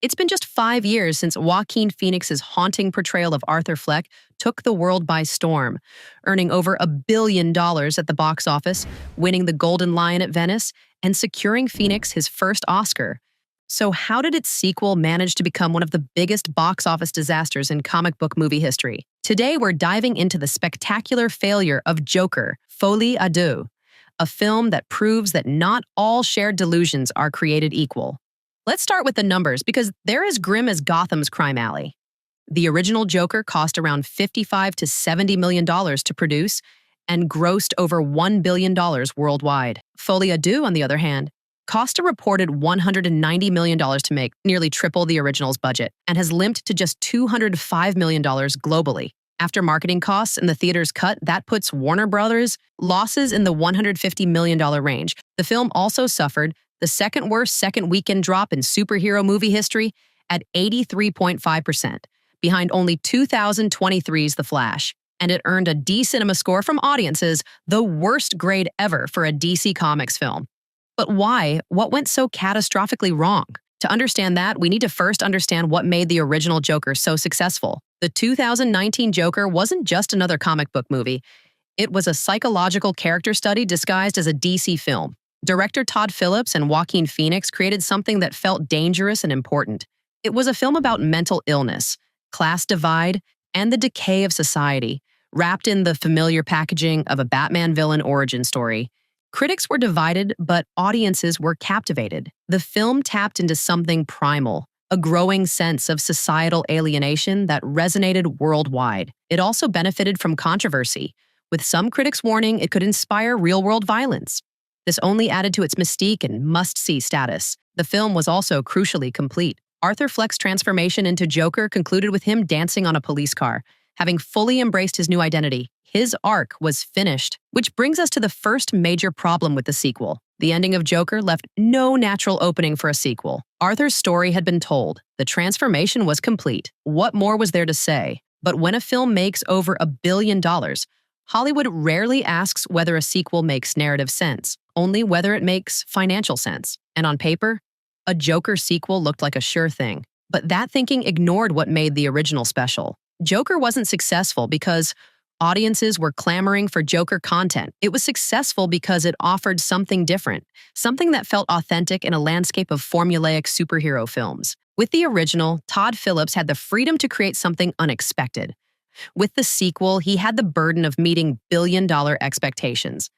It's been just 5 years since Joaquin Phoenix's haunting portrayal of Arthur Fleck took the world by storm, earning over $1 billion at the box office, winning the Golden Lion at Venice, and securing Phoenix his first Oscar. So how did its sequel manage to become one of the biggest box office disasters in comic book movie history? Today, we're diving into the spectacular failure of Joker, Folie à Deux, a film that proves that not all shared delusions are created equal. Let's start with the numbers because they're as grim as Gotham's crime alley. The original Joker cost around $55 to $70 million to produce and grossed over $1 billion worldwide. Folie à Deux, on the other hand, cost a reported $190 million to make, nearly triple the original's budget, and has limped to just $205 million globally. After marketing costs and the theater's cut, that puts Warner Brothers losses in the $150 million range. The film also suffered the second worst second weekend drop in superhero movie history at 83.5%, behind only 2023's The Flash. And it earned a D Cinema score from audiences, the worst grade ever for a DC Comics film. But why? What went so catastrophically wrong? To understand that, we need to first understand what made the original Joker so successful. The 2019 Joker wasn't just another comic book movie. It was a psychological character study disguised as a DC film. Director Todd Phillips and Joaquin Phoenix created something that felt dangerous and important. It was a film about mental illness, class divide, and the decay of society, wrapped in the familiar packaging of a Batman villain origin story. Critics were divided, but audiences were captivated. The film tapped into something primal, a growing sense of societal alienation that resonated worldwide. It also benefited from controversy, with some critics warning it could inspire real-world violence. This only added to its mystique and must-see status. The film was also crucially complete. Arthur Fleck's transformation into Joker concluded with him dancing on a police car, having fully embraced his new identity. His arc was finished, which brings us to the first major problem with the sequel. The ending of Joker left no natural opening for a sequel. Arthur's story had been told. The transformation was complete. What more was there to say? But when a film makes over $1 billion, Hollywood rarely asks whether a sequel makes narrative sense, only whether it makes financial sense. And on paper, a Joker sequel looked like a sure thing. But that thinking ignored what made the original special. Joker wasn't successful because audiences were clamoring for Joker content. It was successful because it offered something different, something that felt authentic in a landscape of formulaic superhero films. With the original, Todd Phillips had the freedom to create something unexpected. With the sequel, he had the burden of meeting billion-dollar expectations.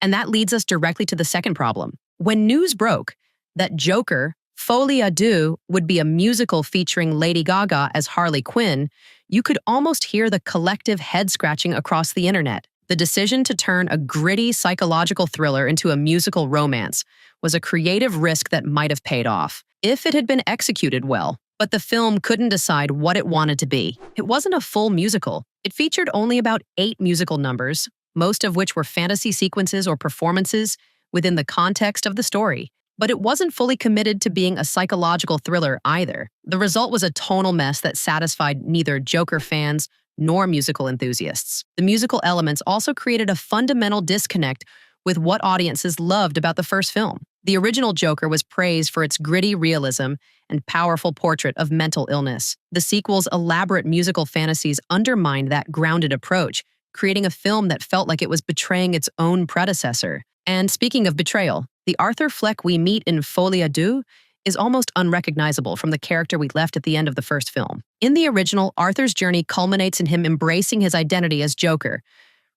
And that leads us directly to the second problem. When news broke that Joker, Folie à Deux, would be a musical featuring Lady Gaga as Harley Quinn, you could almost hear the collective head-scratching across the internet. The decision to turn a gritty psychological thriller into a musical romance was a creative risk that might have paid off, if it had been executed well. But the film couldn't decide what it wanted to be. It wasn't a full musical. It featured only about 8 musical numbers, most of which were fantasy sequences or performances within the context of the story. But it wasn't fully committed to being a psychological thriller either. The result was a tonal mess that satisfied neither Joker fans nor musical enthusiasts. The musical elements also created a fundamental disconnect with what audiences loved about the first film. The original Joker was praised for its gritty realism and powerful portrait of mental illness. The sequel's elaborate musical fantasies undermined that grounded approach, creating a film that felt like it was betraying its own predecessor. And speaking of betrayal, the Arthur Fleck we meet in Folie à Deux is almost unrecognizable from the character we left at the end of the first film. In the original, Arthur's journey culminates in him embracing his identity as Joker,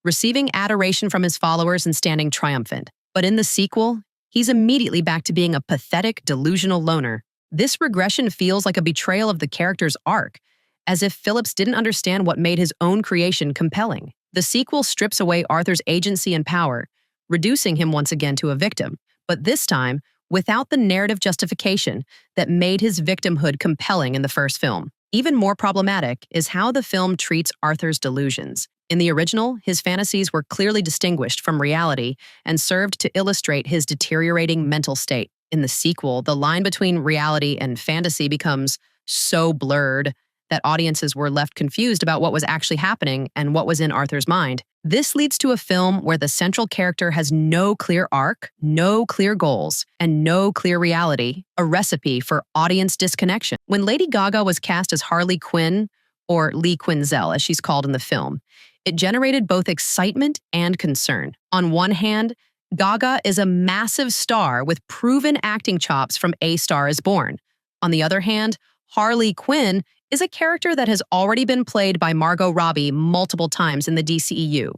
receiving adoration from his followers and standing triumphant. But in the sequel, he's immediately back to being a pathetic, delusional loner. This regression feels like a betrayal of the character's arc, as if Phillips didn't understand what made his own creation compelling. The sequel strips away Arthur's agency and power, reducing him once again to a victim, but this time without the narrative justification that made his victimhood compelling in the first film. Even more problematic is how the film treats Arthur's delusions. In the original, his fantasies were clearly distinguished from reality and served to illustrate his deteriorating mental state. In the sequel, the line between reality and fantasy becomes so blurred that audiences were left confused about what was actually happening and what was in Arthur's mind. This leads to a film where the central character has no clear arc, no clear goals, and no clear reality, a recipe for audience disconnection. When Lady Gaga was cast as Harley Quinn, or Lee Quinzel as she's called in the film, it generated both excitement and concern. On one hand, Gaga is a massive star with proven acting chops from A Star is Born. On the other hand, Harley Quinn is a character that has already been played by Margot Robbie multiple times in the DCEU.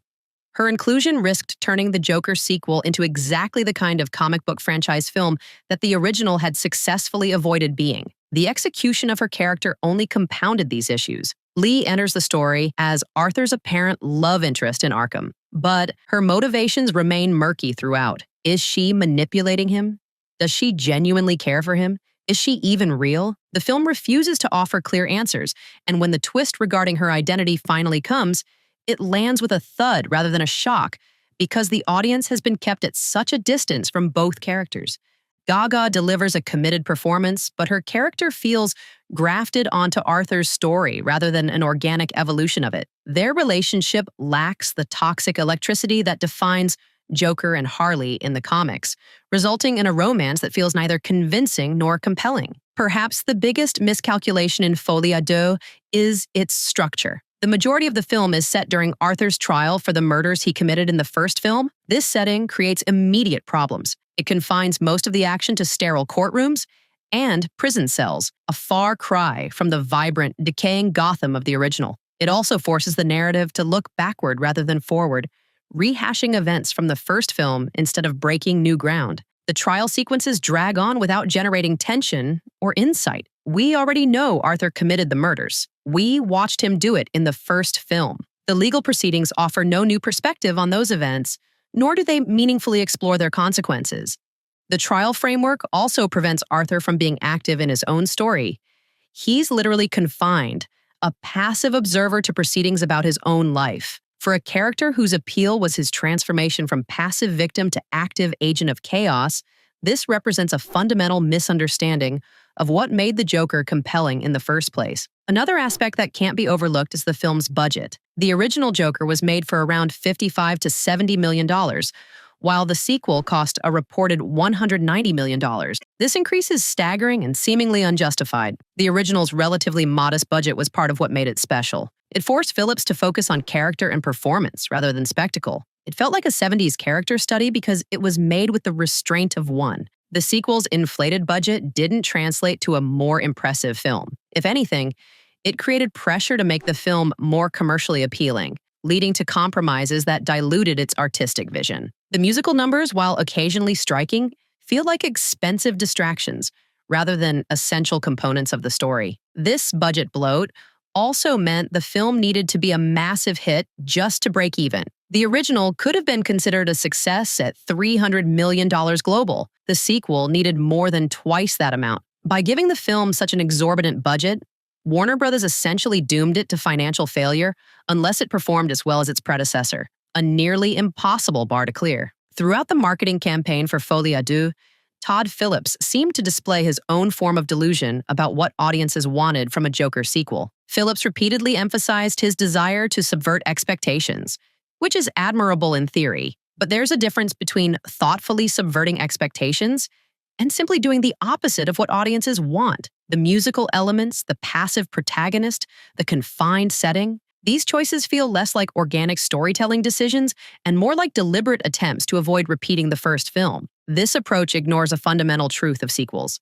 Her inclusion risked turning the Joker sequel into exactly the kind of comic book franchise film that the original had successfully avoided being. The execution of her character only compounded these issues. Lee enters the story as Arthur's apparent love interest in Arkham, but her motivations remain murky throughout. Is she manipulating him? Does she genuinely care for him? Is she even real? The film refuses to offer clear answers, and when the twist regarding her identity finally comes, it lands with a thud rather than a shock because the audience has been kept at such a distance from both characters. Gaga delivers a committed performance, but her character feels grafted onto Arthur's story rather than an organic evolution of it. Their relationship lacks the toxic electricity that defines Joker and Harley in the comics, resulting in a romance that feels neither convincing nor compelling. Perhaps the biggest miscalculation in Folie Deux is its structure. The majority of the film is set during Arthur's trial for the murders he committed in the first film. This setting creates immediate problems. It confines most of the action to sterile courtrooms and prison cells, a far cry from the vibrant, decaying Gotham of the original. It also forces the narrative to look backward rather than forward, rehashing events from the first film instead of breaking new ground. The trial sequences drag on without generating tension or insight. We already know Arthur committed the murders. We watched him do it in the first film. The legal proceedings offer no new perspective on those events, nor do they meaningfully explore their consequences. The trial framework also prevents Arthur from being active in his own story. He's literally confined, a passive observer to proceedings about his own life. For a character whose appeal was his transformation from passive victim to active agent of chaos, this represents a fundamental misunderstanding of what made the Joker compelling in the first place. Another aspect that can't be overlooked is the film's budget. The original Joker was made for around $55 to $70 million, while the sequel cost a reported $190 million. This increase is staggering and seemingly unjustified. The original's relatively modest budget was part of what made it special. It forced Phillips to focus on character and performance rather than spectacle. It felt like a 70s character study because it was made with the restraint of one. The sequel's inflated budget didn't translate to a more impressive film. If anything, it created pressure to make the film more commercially appealing, leading to compromises that diluted its artistic vision. The musical numbers, while occasionally striking, feel like expensive distractions rather than essential components of the story. This budget bloat also meant the film needed to be a massive hit just to break even. The original could have been considered a success at $300 million global. The sequel needed more than twice that amount. By giving the film such an exorbitant budget, Warner Brothers essentially doomed it to financial failure unless it performed as well as its predecessor, a nearly impossible bar to clear. Throughout the marketing campaign for Folie Deux, Todd Phillips seemed to display his own form of delusion about what audiences wanted from a Joker sequel. Phillips repeatedly emphasized his desire to subvert expectations, which is admirable in theory, but there's a difference between thoughtfully subverting expectations and simply doing the opposite of what audiences want. The musical elements, the passive protagonist, the confined setting, these choices feel less like organic storytelling decisions and more like deliberate attempts to avoid repeating the first film. This approach ignores a fundamental truth of sequels.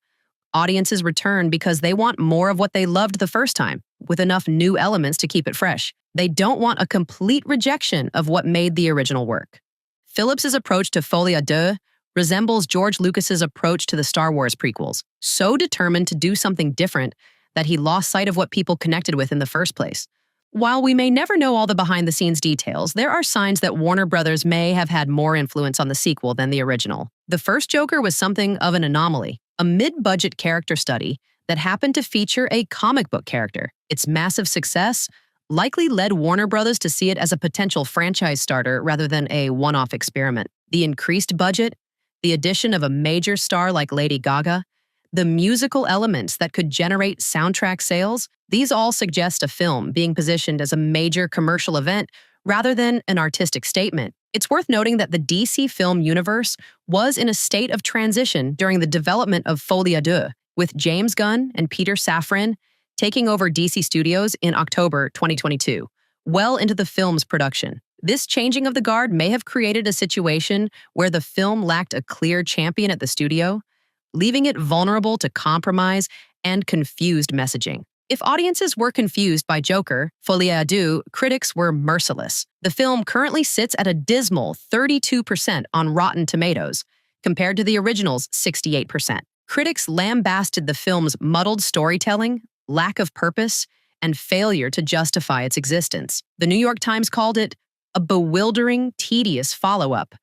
Audiences return because they want more of what they loved the first time, with enough new elements to keep it fresh. They don't want a complete rejection of what made the original work. Phillips's approach to Folie Deux resembles George Lucas's approach to the Star Wars prequels, so determined to do something different that he lost sight of what people connected with in the first place. While we may never know all the behind-the-scenes details, there are signs that Warner Brothers may have had more influence on the sequel than the original. The first Joker was something of an anomaly, a mid-budget character study that happened to feature a comic book character. Its massive success likely led Warner Brothers to see it as a potential franchise starter rather than a one-off experiment. The increased budget, the addition of a major star like Lady Gaga, the musical elements that could generate soundtrack sales, these all suggest a film being positioned as a major commercial event rather than an artistic statement. It's worth noting that the DC film universe was in a state of transition during the development of Folie, Deux, with James Gunn and Peter Safran taking over DC Studios in October 2022, well into the film's production. This changing of the guard may have created a situation where the film lacked a clear champion at the studio, leaving it vulnerable to compromise and confused messaging. If audiences were confused by Joker, Folie à Deux, critics were merciless. The film currently sits at a dismal 32% on Rotten Tomatoes, compared to the original's 68%. Critics lambasted the film's muddled storytelling, lack of purpose, and failure to justify its existence. The New York Times called it a bewildering, tedious follow-up,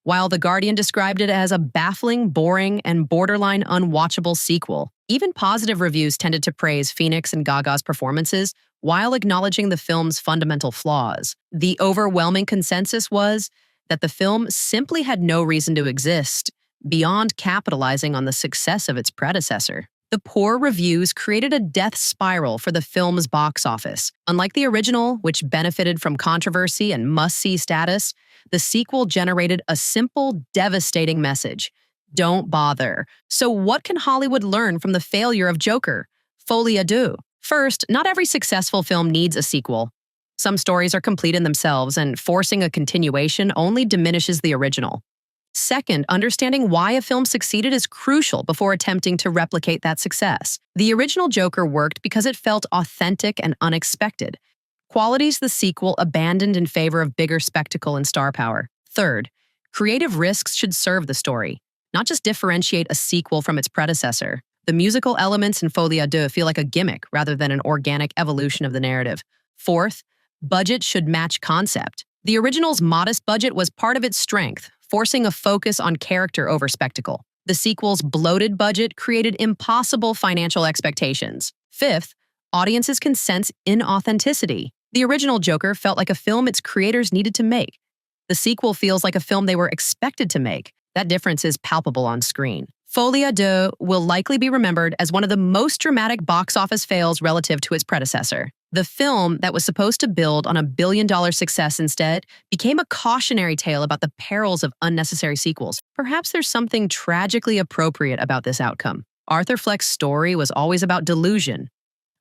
while The Guardian described it as a baffling, boring, and borderline unwatchable sequel. Even positive reviews tended to praise Phoenix and Gaga's performances while acknowledging the film's fundamental flaws. The overwhelming consensus was that the film simply had no reason to exist beyond capitalizing on the success of its predecessor. The poor reviews created a death spiral for the film's box office. Unlike the original, which benefited from controversy and must-see status, the sequel generated a simple, devastating message: don't bother. So what can Hollywood learn from the failure of Joker? Folie à Deux. First, not every successful film needs a sequel. Some stories are complete in themselves, and forcing a continuation only diminishes the original. Second, understanding why a film succeeded is crucial before attempting to replicate that success. The original Joker worked because it felt authentic and unexpected, qualities the sequel abandoned in favor of bigger spectacle and star power. Third, creative risks should serve the story, not just differentiate a sequel from its predecessor. The musical elements in Folie à Deux feel like a gimmick rather than an organic evolution of the narrative. Fourth, budget should match concept. The original's modest budget was part of its strength, forcing a focus on character over spectacle. The sequel's bloated budget created impossible financial expectations. Fifth, audiences can sense inauthenticity. The original Joker felt like a film its creators needed to make. The sequel feels like a film they were expected to make. That difference is palpable on screen. Folie à Deux will likely be remembered as one of the most dramatic box office fails relative to its predecessor. The film that was supposed to build on a billion-dollar success instead became a cautionary tale about the perils of unnecessary sequels. Perhaps there's something tragically appropriate about this outcome. Arthur Fleck's story was always about delusion,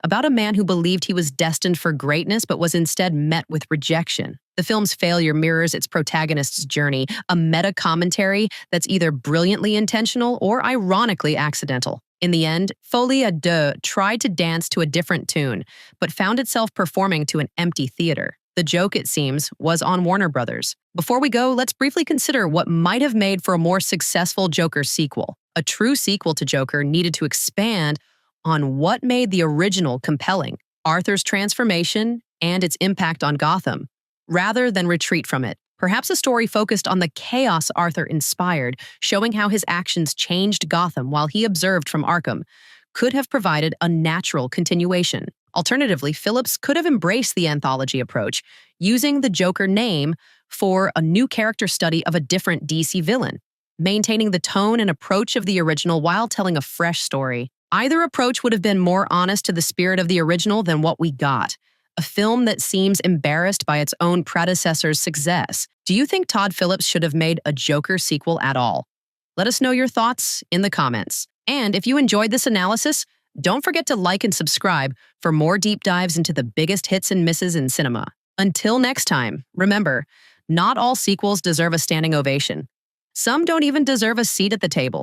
about a man who believed he was destined for greatness but was instead met with rejection. The film's failure mirrors its protagonist's journey, a meta-commentary that's either brilliantly intentional or ironically accidental. In the end, Folie à Deux tried to dance to a different tune, but found itself performing to an empty theater. The joke, it seems, was on Warner Brothers. Before we go, let's briefly consider what might have made for a more successful Joker sequel. A true sequel to Joker needed to expand on what made the original compelling: Arthur's transformation and its impact on Gotham, rather than retreat from it. Perhaps a story focused on the chaos Arthur inspired, showing how his actions changed Gotham while he observed from Arkham, could have provided a natural continuation. Alternatively, Phillips could have embraced the anthology approach, using the Joker name for a new character study of a different DC villain, maintaining the tone and approach of the original while telling a fresh story. Either approach would have been more honest to the spirit of the original than what we got: a film that seems embarrassed by its own predecessor's success. Do you think Todd Phillips should have made a Joker sequel at all? Let us know your thoughts in the comments. And if you enjoyed this analysis, don't forget to like and subscribe for more deep dives into the biggest hits and misses in cinema. Until next time, remember, not all sequels deserve a standing ovation. Some don't even deserve a seat at the table.